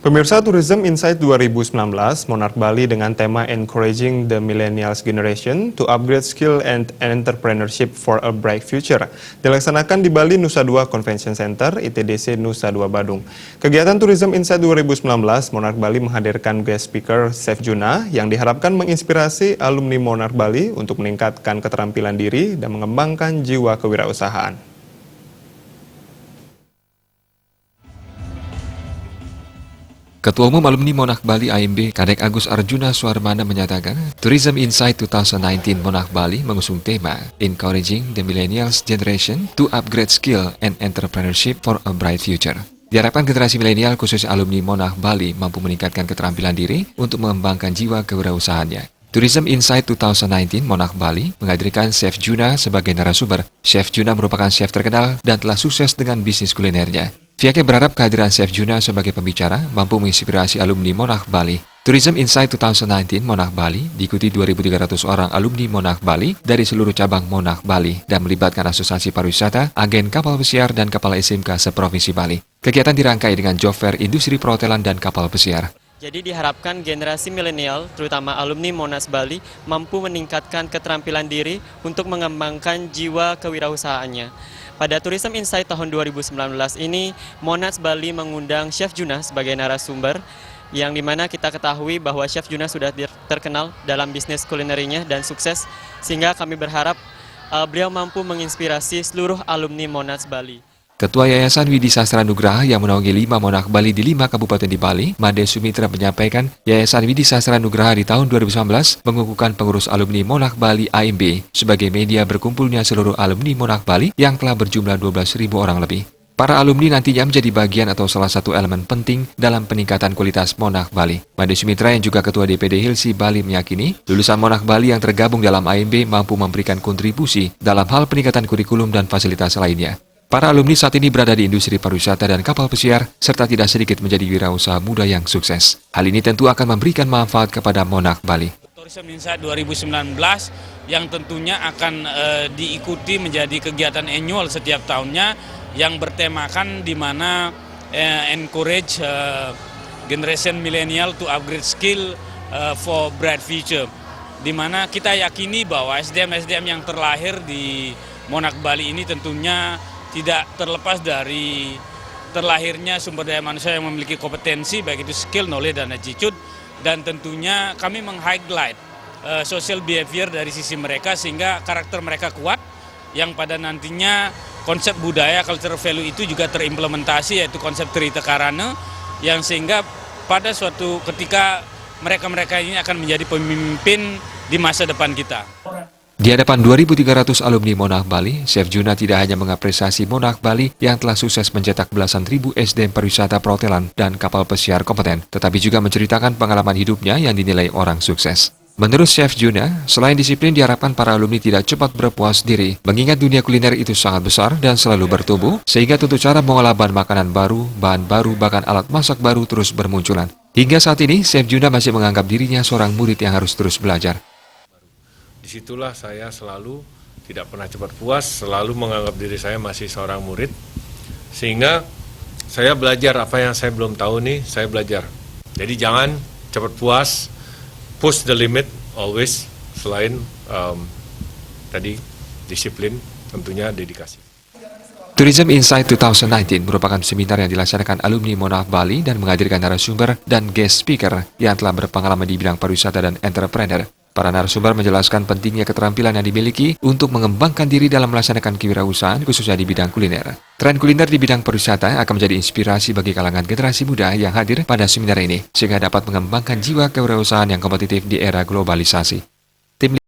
Pemirsa Tourism Insight 2019, Monarch Bali dengan tema Encouraging the Millennials Generation to Upgrade Skill and Entrepreneurship for a Bright Future dilaksanakan di Bali Nusa Dua Convention Center, ITDC Nusa Dua Badung. Kegiatan Tourism Insight 2019, Monarch Bali menghadirkan guest speaker Chef Juna yang diharapkan menginspirasi alumni Monarch Bali untuk meningkatkan keterampilan diri dan mengembangkan jiwa kewirausahaan. Ketua Umum Alumni Monarch Bali AMB, Kadek Agus Arjuna Suarmana menyatakan, Tourism Insight 2019 Monarch Bali mengusung tema Encouraging the Millennials Generation to Upgrade Skill and Entrepreneurship for a Bright Future. Diharapkan generasi milenial khususnya alumni Monarch Bali mampu meningkatkan keterampilan diri untuk mengembangkan jiwa kewirausahaannya. Tourism Insight 2019 Monarch Bali menghadirkan Chef Juna sebagai narasumber. Chef Juna merupakan chef terkenal dan telah sukses dengan bisnis kulinernya. Pihaknya berharap kehadiran Chef Juna sebagai pembicara mampu menginspirasi alumni Monarch Bali. Tourism Insight 2019 Monarch Bali diikuti 2.300 orang alumni Monarch Bali dari seluruh cabang Monarch Bali dan melibatkan asosiasi pariwisata, agen kapal pesiar, dan kapal SMK seprovinsi Bali. Kegiatan dirangkai dengan job fair industri perhotelan dan kapal pesiar. Jadi diharapkan generasi milenial, terutama alumni Monas Bali, mampu meningkatkan keterampilan diri untuk mengembangkan jiwa kewirausahaannya. Pada Tourism Insight tahun 2019 ini, Monas Bali mengundang Chef Juna sebagai narasumber, yang dimana kita ketahui bahwa Chef Juna sudah terkenal dalam bisnis kulinerinya dan sukses, sehingga kami berharap beliau mampu menginspirasi seluruh alumni Monas Bali. Ketua Yayasan Widi Sastra Nugraha yang menaungi 5 Monarch Bali di 5 kabupaten di Bali, Made Sumitra menyampaikan, Yayasan Widi Sastra Nugraha di tahun 2019 mengukuhkan pengurus alumni Monarch Bali AMB sebagai media berkumpulnya seluruh alumni Monarch Bali yang telah berjumlah 12.000 orang lebih. Para alumni nantinya menjadi bagian atau salah satu elemen penting dalam peningkatan kualitas Monarch Bali. Made Sumitra yang juga Ketua DPD Hilsi Bali meyakini, lulusan Monarch Bali yang tergabung dalam AMB mampu memberikan kontribusi dalam hal peningkatan kurikulum dan fasilitas lainnya. Para alumni saat ini berada di industri pariwisata dan kapal pesiar, serta tidak sedikit menjadi wirausaha muda yang sukses. Hal ini tentu akan memberikan manfaat kepada Monarch Bali. Tourism Insight 2019 yang tentunya akan diikuti menjadi kegiatan annual setiap tahunnya yang bertemakan di mana encourage generation millennial to upgrade skill for bright future. Di mana kita yakini bahwa SDM-SDM yang terlahir di Monarch Bali ini tentunya tidak terlepas dari terlahirnya sumber daya manusia yang memiliki kompetensi, baik itu skill, knowledge, dan attitude. Dan tentunya kami meng-highlight social behavior dari sisi mereka sehingga karakter mereka kuat, yang pada nantinya konsep budaya, cultural value itu juga terimplementasi, yaitu konsep Trita Karana, yang sehingga pada suatu ketika mereka-mereka ini akan menjadi pemimpin di masa depan kita. Di hadapan 2.300 alumni Monarch Bali, Chef Juna tidak hanya mengapresiasi Monarch Bali yang telah sukses mencetak belasan ribu SDM pariwisata perhotelan dan kapal pesiar kompeten, tetapi juga menceritakan pengalaman hidupnya yang dinilai orang sukses. Menurut Chef Juna, selain disiplin diharapkan para alumni tidak cepat berpuas diri, mengingat dunia kuliner itu sangat besar dan selalu bertumbuh, sehingga tentu cara mengolah bahan makanan baru, bahan baru, bahkan alat masak baru terus bermunculan. Hingga saat ini, Chef Juna masih menganggap dirinya seorang murid yang harus terus belajar. Disitulah saya selalu tidak pernah cepat puas, selalu menganggap diri saya masih seorang murid. Sehingga saya belajar apa yang saya belum tahu nih, saya belajar. Jadi jangan cepat puas, push the limit always, selain tadi disiplin, tentunya dedikasi. Tourism Insight 2019 merupakan seminar yang dilaksanakan alumni Monarch Bali dan menghadirkan narasumber dan guest speaker yang telah berpengalaman di bidang pariwisata dan entrepreneur. Para narasumber menjelaskan pentingnya keterampilan yang dimiliki untuk mengembangkan diri dalam melaksanakan kewirausahaan khususnya di bidang kuliner. Tren kuliner di bidang pariwisata akan menjadi inspirasi bagi kalangan generasi muda yang hadir pada seminar ini, sehingga dapat mengembangkan jiwa kewirausahaan yang kompetitif di era globalisasi.